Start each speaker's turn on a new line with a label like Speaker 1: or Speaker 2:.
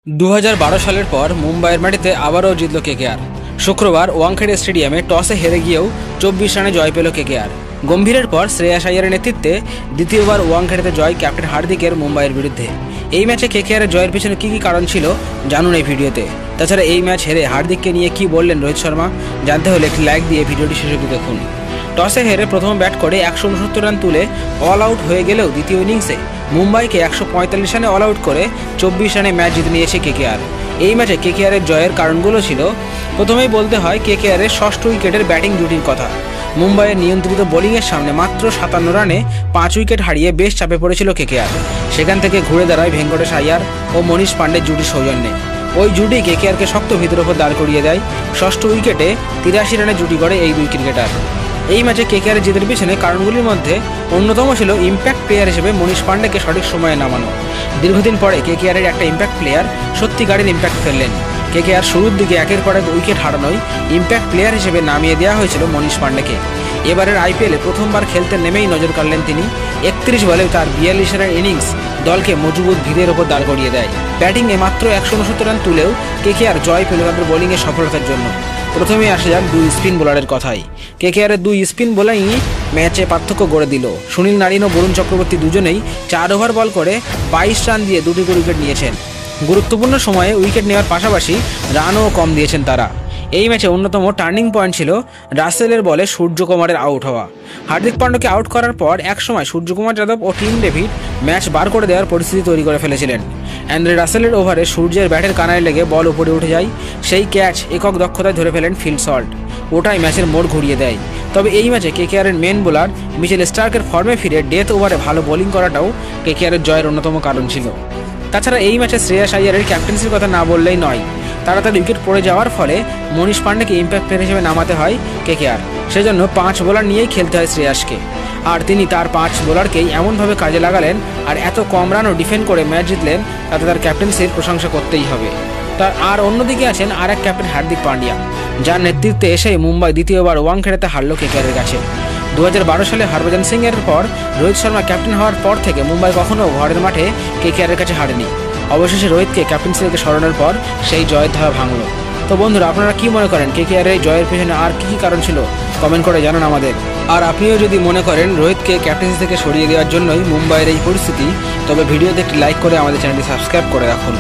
Speaker 1: 2012 সালের পর মুম্বাইয়ের মাটিতে আবারও জিতল কেকেআর। শুক্রবার ওয়াংখেড়ে স্টেডিয়ামে টসে হেরে গিয়েও 24 রানে জয় পেল কেকেআর। গম্ভীরের পর শ্রেয়াস আইয়ারের নেতৃত্বে দ্বিতীয়বার ওয়াংখেড়েতে জয় ক্যাপ্টেন হার্দিকের মুম্বাইয়ের বিরুদ্ধে। এই ম্যাচে কেকেআরের জয়ের পিছনে কী কী কারণ ছিল জানুন এই ভিডিওতে। তাছাড়া এই ম্যাচ হেরে হার্দিককে নিয়ে কী বললেন রোহিত শর্মা জানতে হলে একটি লাইক দিয়ে ভিডিওটি শেষ অবধি দেখুন। টসে হেরে প্রথম ব্যাট করে 169 রান তুলে অল আউট হয়ে গেলেও দ্বিতীয় ইনিংসে মুম্বাইকে 145 রানে অল আউট করে 24 রানে ম্যাচ জিতে নিয়েছে কেকেআর। এই ম্যাচে কেকেআরের জয়ের কারণগুলো ছিল, প্রথমেই বলতে হয় কেকেআরের ষষ্ঠ উইকেটের ব্যাটিং জুটির কথা। মুম্বাইয়ের নিয়ন্ত্রিত বোলিংয়ের সামনে মাত্র 57 রানে 5 উইকেট হারিয়ে বেশ চাপে পড়েছিল কেকেআর। সেখান থেকে ঘুরে দাঁড়ায় ভেঙ্কটেশ আইয়ার ও মনীষ পান্ডের জুটির সৌজন্যে। ওই জুটি কেকেআরকে শক্ত ভিতের ওপর দাঁড় করিয়ে দেয়। ষষ্ঠ উইকেটে 83 রানে জুটি করে এই দুই ক্রিকেটার। এই ম্যাচে কেকেআরের জেতের পিছনে কারণগুলির মধ্যে অন্যতম ছিল ইম্প্যাক্ট প্লেয়ার হিসেবে মনীষ পান্ডেকে সঠিক সময়ে নামানো। দীর্ঘদিন পরে কেকেআরের একটা ইম্প্যাক্ট প্লেয়ার সত্যিকারের ইম্প্যাক্ট ফেললেন। কেকেআর শুরুর দিকে একের পর এক উইকেট হারানোয় ইম্প্যাক্ট প্লেয়ার হিসেবে নামিয়ে দেওয়া হয়েছিল মনীষ পান্ডেকে। এবারের আইপিএলে প্রথমবার খেলতে নেমেই নজর কাড়লেন তিনি। 31 বলে তার 42 রানের ইনিংস দলকে মজবুত ভিতের ওপর দাঁড় করিয়ে দেয়। ব্যাটিংয়ে মাত্র 169 রান তুলেও কেকেআর জয় পেল তাদের বোলিংয়ের সফলতার জন্য। প্রথমেই আসা যাক দুই স্পিন বোলারের কথাই। কেকেআরের দুই স্পিন বোলারই ম্যাচে পার্থক্য গড়ে দিল। সুনীল নারিন ও বরুণ চক্রবর্তী দুজনেই 4 ওভার বল করে 22 রান দিয়ে দুটি করে উইকেট নিয়েছেন। গুরুত্বপূর্ণ সময়ে উইকেট নেওয়ার পাশাপাশি রানও কম দিয়েছেন তারা। এই ম্যাচে অন্যতম টার্নিং পয়েন্ট ছিল রাসেলের বলে সূর্যকুমারের আউট হওয়া। হার্দিক পান্ড্যাকে আউট করার পর একসময় সূর্যকুমার যাদব ও টিম ডেভিড ম্যাচ বার করে দেওয়ার পরিস্থিতি তৈরি করে ফেলেছিলেন। অ্যান্ড্রে রাসেলের ওভারে সূর্যের ব্যাটের কানায় লেগে বল উপরে উঠে যায়। সেই ক্যাচ একক দক্ষতায় ধরে ফেলেন ফিল সল্ট। ওটাই ম্যাচের মোড় ঘুরিয়ে দেয়। তবে এই ম্যাচে কেকেআরের মেন বোলার মিচেল স্টার্কের ফর্মে ফিরে ডেথ ওভারে ভালো বোলিং করাটাও কেকেআরের জয়ের অন্যতম কারণ ছিল। তাছাড়া এই ম্যাচে শ্রেয়াস আইয়ারের ক্যাপ্টেন্সির কথা না বললেই নয়। তাড়াতাড়ি উইকেট পড়ে যাওয়ার ফলে মনীষ পান্ডেকে ইম্প্যাক্ট প্লেয়ার হিসেবে নামাতে হয় কেকেআর। সেজন্য 5 বোলার নিয়েই খেলতে হয় শ্রেয়াসকে। আর তিনি তার 5 বোলারকেই এমনভাবে কাজে লাগালেন আর এত কম রানও ডিফেন্ড করে ম্যাচ জিতলেন, তাতে তার ক্যাপ্টেন্সির প্রশংসা করতেই হবে। আর অন্যদিকে আছেন আর এক ক্যাপ্টেন হার্দিক পান্ডিয়া, যার নেতৃত্বে এসেই মুম্বাই দ্বিতীয়বার ওয়াংখেড়েতে হারল কেকেআরের কাছে। 2012 সালে হরভজন সিংয়ের পর রোহিত শর্মা ক্যাপ্টেন হওয়ার পর থেকে মুম্বাই কখনো ঘরের মাঠে কেকেআরের কাছে হারেনি। অবশেষে রোহিতকে ক্যাপ্টেন্সি থেকে সরানোর পর সেই জয়ের ধারা ভাঙল। তো বন্ধুরা, আপনারা কি মনে করেন কেকেআর এই জয়ের পেছনে আর কি কি কারণ ছিল কমেন্ট করে জানান আমাদের। আর আপনিও যদি মনে করেন রোহিতকে ক্যাপ্টেন্সি থেকে সরিয়ে দেওয়ার জন্যই মুম্বাইয়ের এই পরিস্থিতি, তবে ভিডিওতে একটি লাইক করে আমাদের চ্যানেলটি সাবস্ক্রাইব করে রাখুন।